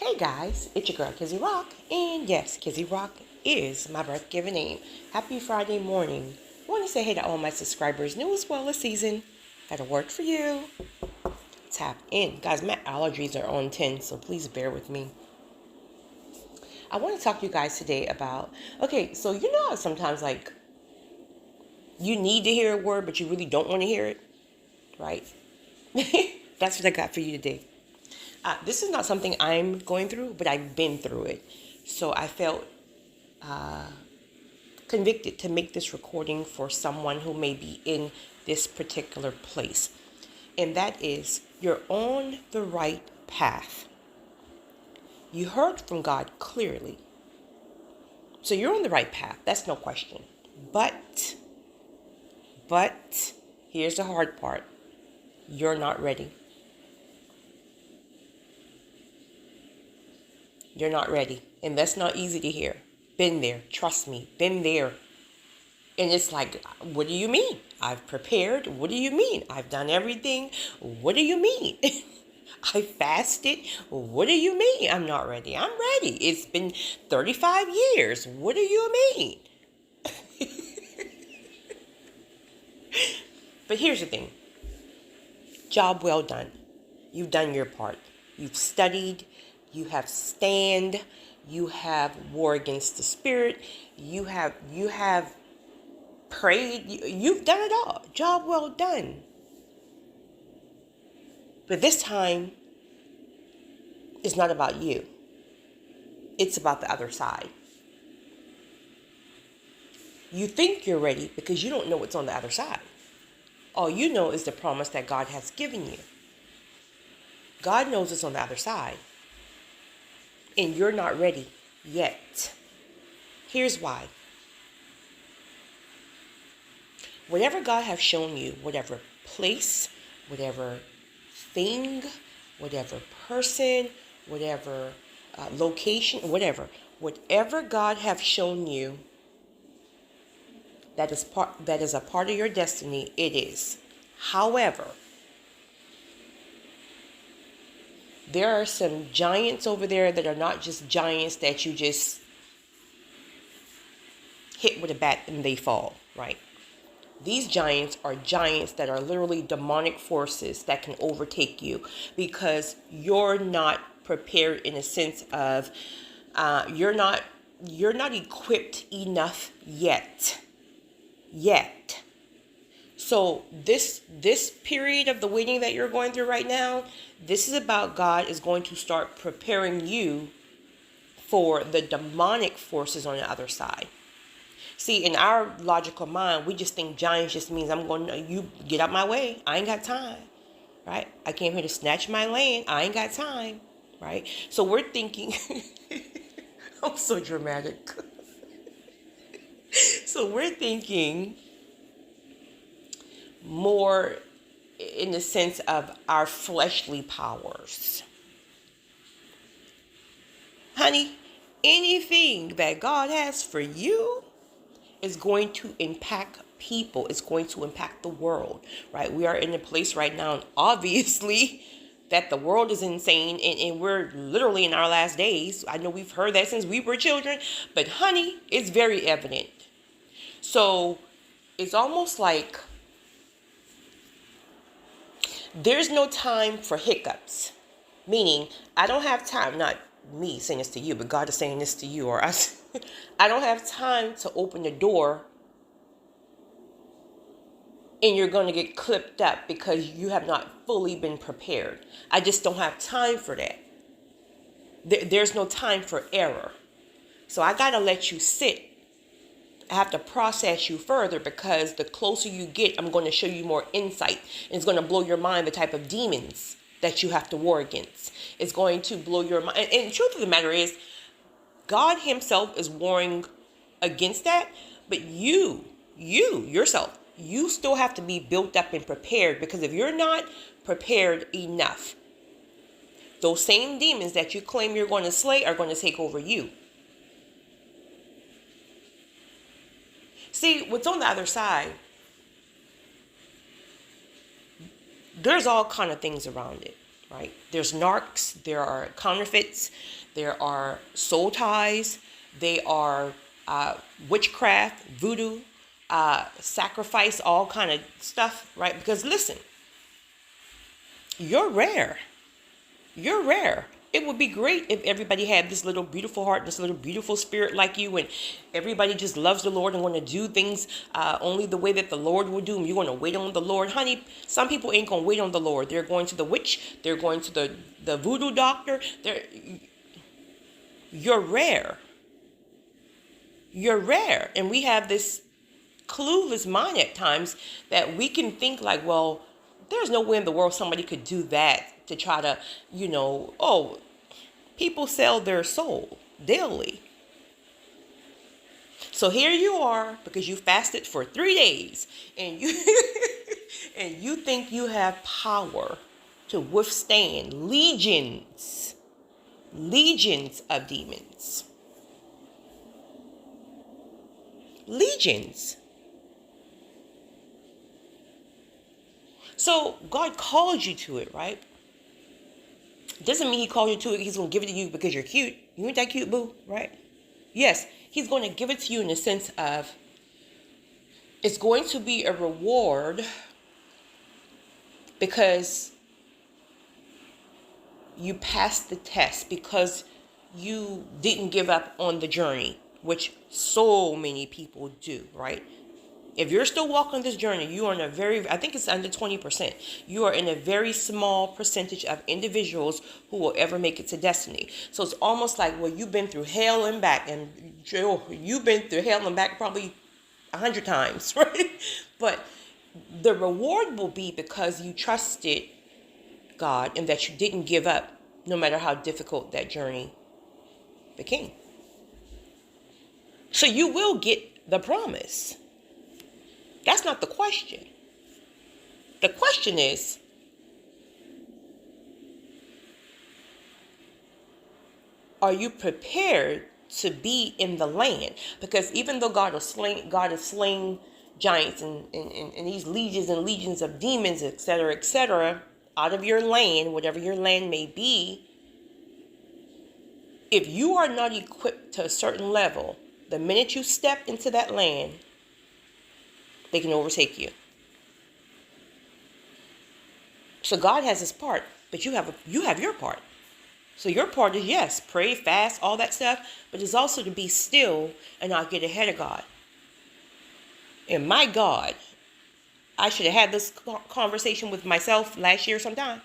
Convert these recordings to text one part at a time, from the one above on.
Hey guys, it's your girl Kizzy Rock, and yes, Kizzy Rock is my birth given name. Happy Friday morning. I want to say hey to all my subscribers, new as well as season. Got a word for you. Tap in. Guys, my allergies are on 10, so please bear with me. I want to talk to you guys today about, so you know how sometimes like you need to hear a word, but you really don't want to hear it, right? That's what I got for you today. This is not something I'm going through, but I've been through it. So I felt convicted to make this recording for someone who may be in this particular place. And that is, you're on the right path. You heard from God clearly. So you're on the right path. That's no question. But, here's the hard part. You're not ready. You're not ready. And that's not easy to hear. Been there. Trust me. Been there. And it's like, what do you mean? I've prepared. What do you mean? I've done everything. What do you mean? I fasted. What do you mean? I'm not ready. I'm ready. It's been 35 years. What do you mean? But here's the thing. Job well done. You've done your part. You've studied. You have stand. You have war against the spirit. You have prayed. You've done it all. Job well done. But this time, it's not about you. It's about the other side. You think you're ready because you don't know what's on the other side. All you know is the promise that God has given you. God knows what's on the other side. And you're not ready yet. Here's why. Whatever God has shown you, whatever place, whatever thing, whatever person, whatever location, whatever God has shown you that is a part of your destiny, it is. However, there are some giants over there that are not just giants that you just hit with a bat and they fall, right? These giants are giants that are literally demonic forces that can overtake you because you're not prepared in a sense of you're not equipped enough yet. So this period of the waiting that you're going through right now, this is about God is going to start preparing you for the demonic forces on the other side. See, in our logical mind, we just think giants just means you get out my way. I ain't got time, right? I came here to snatch my land. I ain't got time, right? So we're thinking, I'm so dramatic. So we're thinking more in the sense of our fleshly powers. Honey, anything that God has for you is going to impact people. It's going to impact the world, right? We are in a place right now, obviously, that the world is insane and we're literally in our last days. I know we've heard that since we were children, but honey, it's very evident. So it's almost like there's no time for hiccups, meaning I don't have time, not me saying this to you, but God is saying this to you or us. I don't have time to open the door and you're going to get clipped up because you have not fully been prepared. I just don't have time for that. There's no time for error. So I got to let you sit. I have to process you further because the closer you get, I'm going to show you more insight. And it's going to blow your mind the type of demons that you have to war against. It's going to blow your mind. And the truth of the matter is, God himself is warring against that. But yourself, you still have to be built up and prepared. Because if you're not prepared enough, those same demons that you claim you're going to slay are going to take over you. See, what's on the other side, there's all kind of things around it, right? There's narcs, there are counterfeits, there are soul ties, they are witchcraft, voodoo, sacrifice, all kind of stuff, right? Because listen, you're rare. You're rare. It would be great if everybody had this little beautiful heart, this little beautiful spirit like you, and everybody just loves the Lord and want to do things only the way that the Lord will do. And you want to wait on the Lord. Honey, some people ain't going to wait on the Lord. They're going to the witch. They're going to the voodoo doctor. You're rare. You're rare. And we have this clueless mind at times that we can think like, well, there's no way in the world somebody could do that to try to, oh, people sell their soul daily. So here you are, because you fasted for 3 days and you and you think you have power to withstand legions of demons. Legions. So God called you to it, right? Doesn't mean he called you to it. He's going to give it to you because you're cute. You ain't that cute, boo, right? Yes, he's going to give it to you in the sense of it's going to be a reward because you passed the test, because you didn't give up on the journey, which so many people do, right? If you're still walking this journey, you are in I think it's under 20%. You are in a very small percentage of individuals who will ever make it to destiny. So it's almost like, well, you've been through hell and back, and you've been through hell and back probably 100 times, right? But the reward will be because you trusted God and that you didn't give up, no matter how difficult that journey became. So you will get the promise. That's not the question. The question is, are you prepared to be in the land? Because even though God is slaying giants and these legions and legions of demons, etc., out of your land, whatever your land may be, if you are not equipped to a certain level, the minute you step into that land, they can overtake you. So God has his part, but you have your part. So your part is, yes, pray, fast, all that stuff, but it's also to be still and not get ahead of God. And my God, I should have had this conversation with myself last year sometime.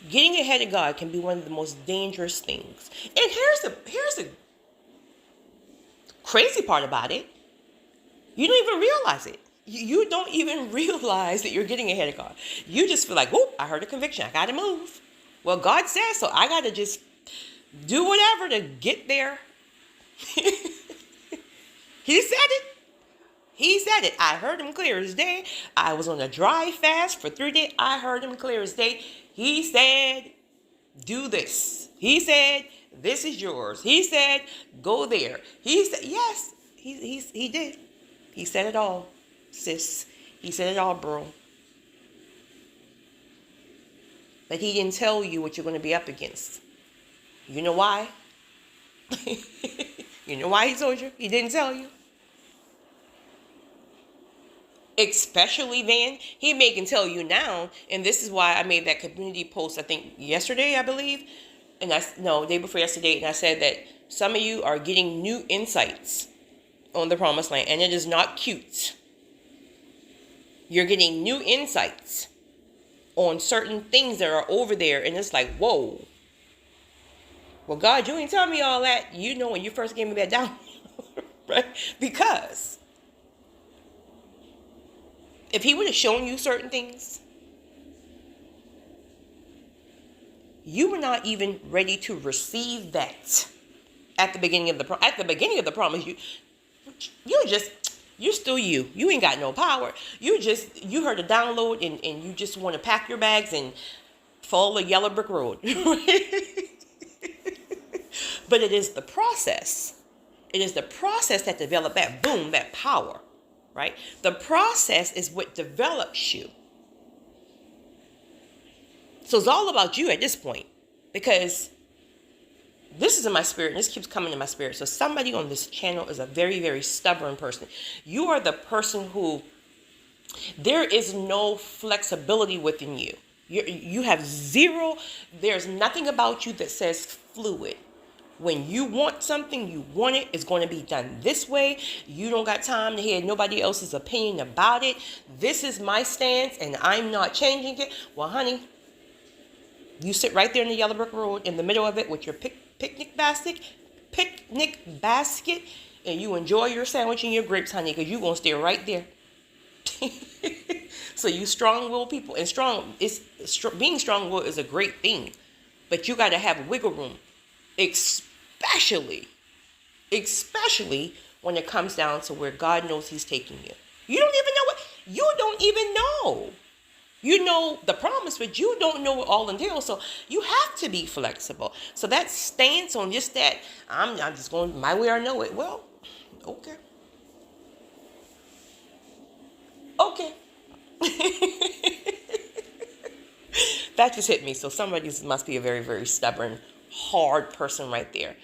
Getting ahead of God can be one of the most dangerous things. And here's the crazy part about it. You don't even realize it. You don't even realize that you're getting ahead of God. You just feel like, whoop, I heard a conviction. I got to move. Well, God says so. I got to just do whatever to get there. He said it. He said it. I heard him clear as day. I was on a dry fast for 3 days. I heard him clear as day. He said, do this. He said, this is yours. He said, go there. He said, yes, he did. He said it all, sis. He said it all, bro. But he didn't tell you what you're going to be up against. You know why? You know why he told you? He didn't tell you. Especially then, he may can tell you now. And this is why I made that community post, I think yesterday, I believe. Day before yesterday. And I said that some of you are getting new insights on the promised land, and it is not cute. You're getting new insights on certain things that are over there, and it's like, whoa. Well, God, you ain't tell me all that. You know when you first gave me that down, right? Because if he would have shown you certain things, you were not even ready to receive that at the beginning of the promise. You're still you. You ain't got no power. You heard a download and you just want to pack your bags and follow a yellow brick road. But it is the process. It is the process that develops that boom, that power, right? The process is what develops you. So it's all about you at this point, because this is in my spirit, and this keeps coming in my spirit. So somebody on this channel is a very, very stubborn person. You are the person who, there is no flexibility within you. You have zero, there's nothing about you that says fluid. When you want something, you want it. It's going to be done this way. You don't got time to hear nobody else's opinion about it. This is my stance, and I'm not changing it. Well, honey, you sit right there in the yellow brick road in the middle of it with your picnic basket, and you enjoy your sandwich and your grapes, honey, because you're going to stay right there. So you strong-willed people, and being strong-willed is a great thing, but you got to have wiggle room, especially when it comes down to where God knows He's taking you. You don't even know. You know the promise, but you don't know what all entails. So you have to be flexible. So that stance on just that, I'm just going my way or no it. Well, okay. Okay. That just hit me. So somebody must be a very, very stubborn, hard person right there.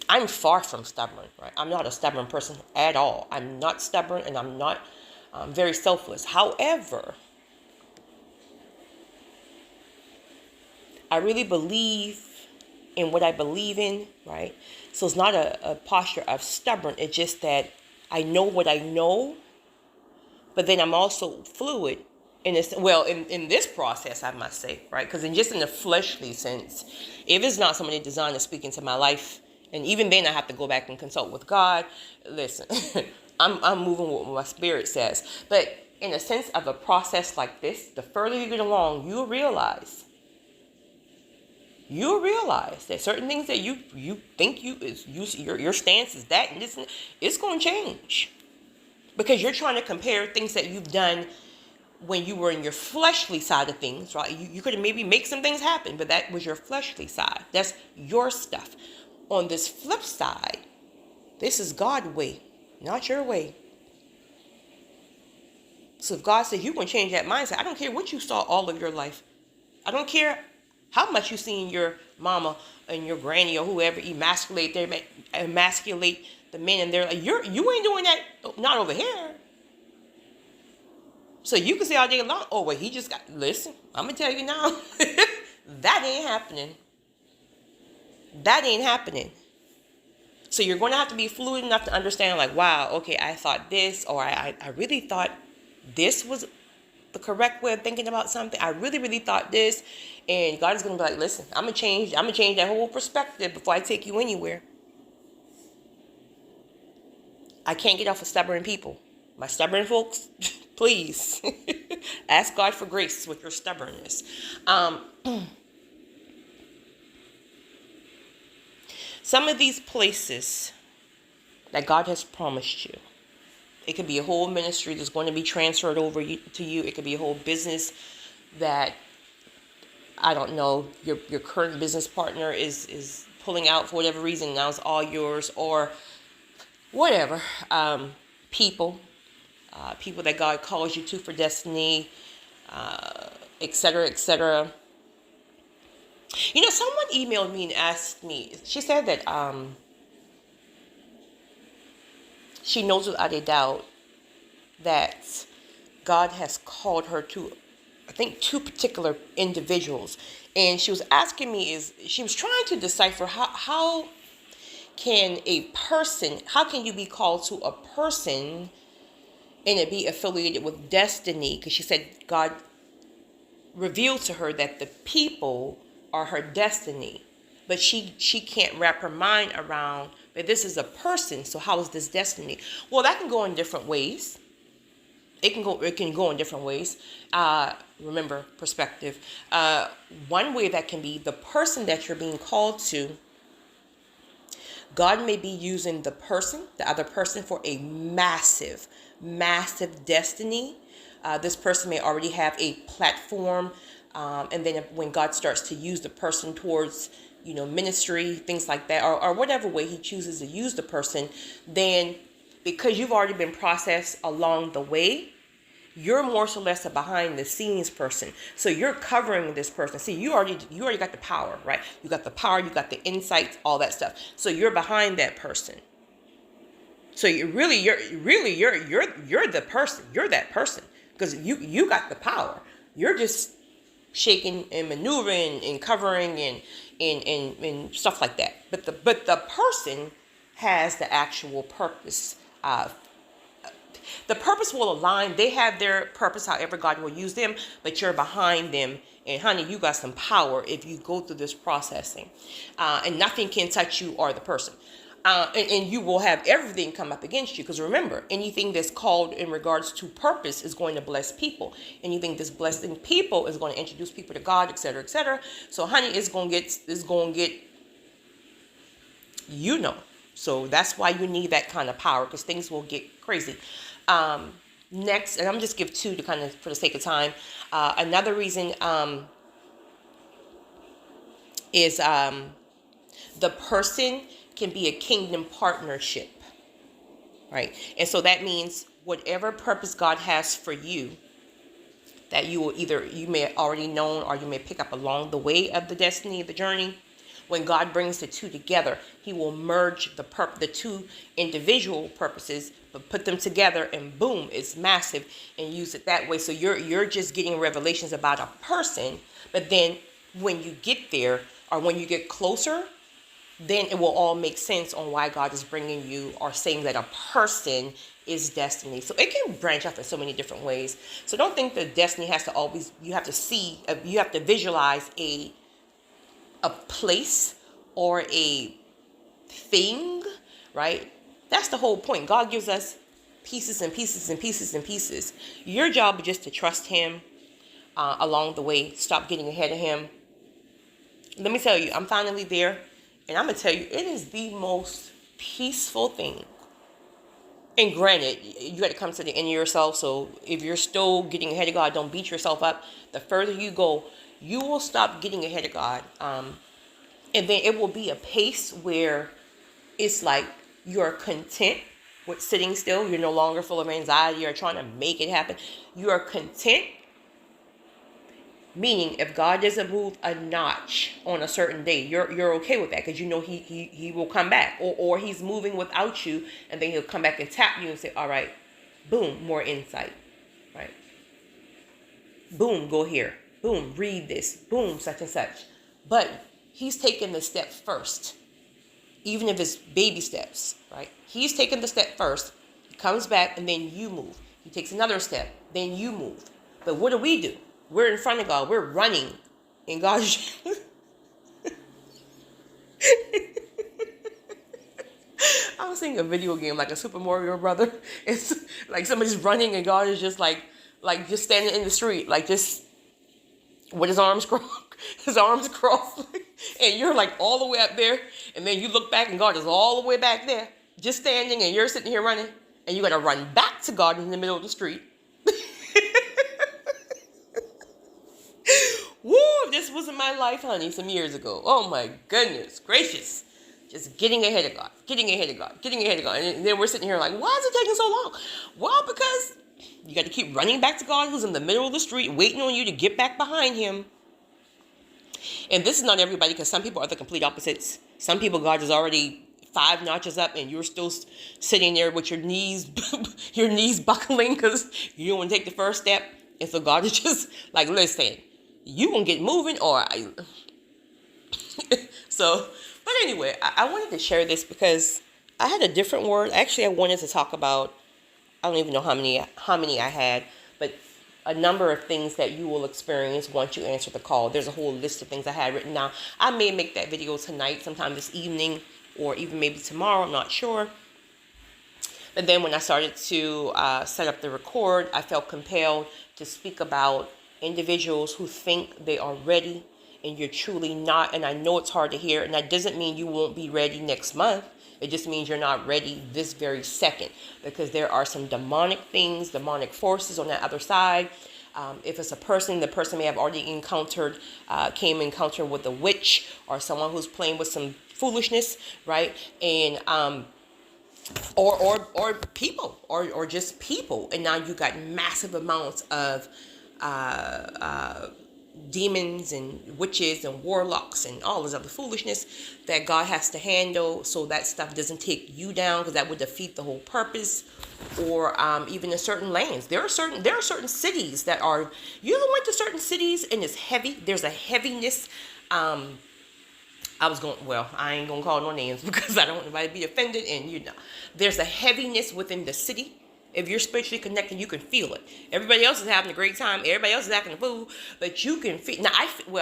I'm far from stubborn, right? I'm not a stubborn person at all. I'm not stubborn, and I'm not very selfless. However, I really believe in what I believe in, right? So it's not a posture of stubborn. It's just that I know what I know, but then I'm also fluid in this. Well, in this process, I must say, right? Because in the fleshly sense, if it's not somebody designed to speak into my life, and even then I have to go back and consult with God. Listen, I'm moving with what my spirit says. But in a sense of a process like this, the further you get along, you'll realize that certain things that you think your stance is that and this, it's going to change. Because you're trying to compare things that you've done when you were in your fleshly side of things, right? You could have maybe make some things happen, but that was your fleshly side. That's your stuff. On this flip side, this is God's way, not your way. So if God says you're going to change that mindset, I don't care what you saw all of your life. I don't care how much you seen your mama and your granny or whoever emasculate the men in their life. You ain't doing that, not over here. So you can say all day long, oh, well, he just got, listen, I'm going to tell you now, that ain't happening. That ain't happening. So you're going to have to be fluid enough to understand, like, wow, okay, I thought this, or I really thought this was the correct way of thinking about something. I really, really thought this. And God is going to be like, listen, I'm going to change that whole perspective before I take you anywhere. I can't get off of stubborn people. My stubborn folks, please ask God for grace with your stubbornness. Some of these places that God has promised you, it could be a whole ministry that's going to be transferred over to you. It could be a whole business that, I don't know, your current business partner is pulling out for whatever reason. Now it's all yours, or whatever. People that God calls you to for destiny, etc., etc. You know, someone emailed me and asked me, she said that she knows without a doubt that God has called her to, I think, 2 particular individuals. And she was asking me, she was trying to decipher how can you be called to a person and it be affiliated with destiny? Because she said God revealed to her that the people are her destiny, but she can't wrap her mind around, but this is a person, so how is this destiny? Well, that can go in different ways. It can go in different ways. Remember, perspective. One way that can be the person that you're being called to. God may be using the other person for a massive, massive destiny. This person may already have a platform. And then when God starts to use the person towards, ministry, things like that, or whatever way he chooses to use the person, then because you've already been processed along the way, You're more so less a behind the scenes person. So you're covering this person. See, you already got the power, right? You got the power, you got the insights, all that stuff. So you're behind that person. So you're the person. You're that person because you got the power. You're just shaking and maneuvering and covering and stuff like that. But the person has the actual purpose. The purpose will align. They have their purpose, however God will use them, but you're behind them. And honey, you got some power if you go through this processing. And nothing can touch you or the person. And you will have everything come up against you. Because remember, anything that's called in regards to purpose is going to bless people. Anything that's blessing people is going to introduce people to God, etc., etc. So honey, it's going to get, So that's why you need that kind of power, because things will get crazy. Next, and I'm just give two to kind of for the sake of time. Another reason is the person can be a kingdom partnership, right? And so that means whatever purpose God has for you, that you may already known or you may pick up along the way of the destiny of the journey. When God brings the two together, he will merge the two individual purposes, but put them together and boom, it's massive, and use it that way. So you're just getting revelations about a person, but then when you get there or when you get closer, then it will all make sense on why God is bringing you or saying that a person is destiny. So it can branch out in so many different ways. So don't think that destiny has to always, you have to visualize a place or a thing, right? That's the whole point. God gives us pieces and pieces and pieces and pieces. Your job is just to trust him along the way. Stop getting ahead of him. Let me tell you, I'm finally there. And I'm going to tell you, it is the most peaceful thing. And granted, you got to come to the end of yourself. So if you're still getting ahead of God, don't beat yourself up. The further you go, you will stop getting ahead of God. And then it will be a pace where it's like you're content with sitting still. You're no longer full of anxiety or trying to make it happen. You are content. Meaning, if God doesn't move a notch on a certain day, you're okay with that because you know he will come back, or he's moving without you, and then he'll come back and tap you and say, all right, boom, more insight, right? Boom, go here. Boom, read this. Boom, such and such. But he's taking the step first, even if it's baby steps, right? He's taking the step first. He comes back, and then you move. He takes another step, then you move. But what do? We're in front of God. We're running. And God I was seeing a video game like a Super Mario Brother. It's like somebody's running and God is just like just standing in the street, like just with his arms crossed. And you're like all the way up there. And then you look back and God is all the way back there, just standing, and you're sitting here running. And you got to run back to God in the middle of the street. Woo, this wasn't my life, honey, some years ago. Oh my goodness gracious. Just getting ahead of God. And then we're sitting here like, why is it taking so long? Well, because you got to keep running back to God who's in the middle of the street waiting on you to get back behind him. And this is not everybody, because some people are the complete opposites. Some people, God is already 5 notches up and you're still sitting there with your knees buckling because you don't want to take the first step. And so God is just like, listen, you gonna get moving or So, but anyway, I wanted to share this because I had a different word. Actually, I wanted to talk about, I don't even know how many I had, but a number of things that you will experience once you answer the call. There's a whole list of things I had written down. I may make that video tonight, sometime this evening, or even maybe tomorrow, I'm not sure. But then when I started to set up the record, I felt compelled to speak about individuals who think they are ready and you're truly not. And I know it's hard to hear, and that doesn't mean you won't be ready next month. It just means you're not ready this very second, because there are some demonic things, demonic forces on that other side. If it's a person, the person may have already came encounter with a witch or someone who's playing with some foolishness, right? And or people, or just people, and now you got massive amounts of demons and witches and warlocks and all this other foolishness that God has to handle, so that stuff doesn't take you down, because that would defeat the whole purpose. Or even in certain lands, there are certain cities that are, you ever went to certain cities and it's heavy, there's a heaviness. I ain't gonna call no names because I don't want anybody to be offended, and there's a heaviness within the city. If you're spiritually connected, you can feel it. Everybody else is having a great time. Everybody else is acting a fool, but you can feel. Now,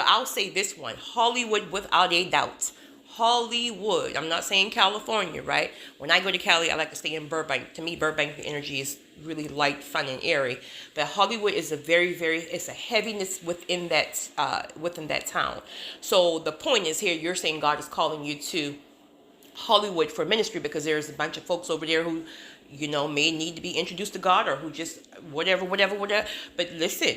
I'll say this one: Hollywood, without a doubt. Hollywood. I'm not saying California, right? When I go to Cali, I like to stay in Burbank. To me, Burbank energy is really light, fun, and airy. But Hollywood is it's a heaviness within that town. So the point is here, you're saying God is calling you to Hollywood for ministry because there's a bunch of folks over there who, may need to be introduced to God, or who just whatever. But listen,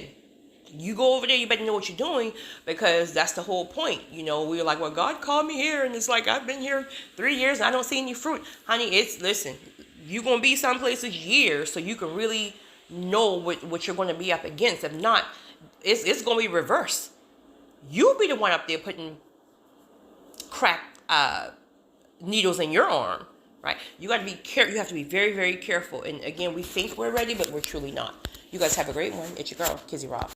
you go over there, you better know what you're doing, because that's the whole point. We were like, well, God called me here, and it's like, I've been here 3 years and I don't see any fruit. Honey, listen, you're going to be some places years, so you can really know what you're going to be up against. If not, it's going to be reverse. You'll be the one up there putting crack needles in your arm, right? You got to be careful. You have to be very, very careful. And again, we think we're ready, but we're truly not. You guys have a great one. It's your girl, Kizzy Rob.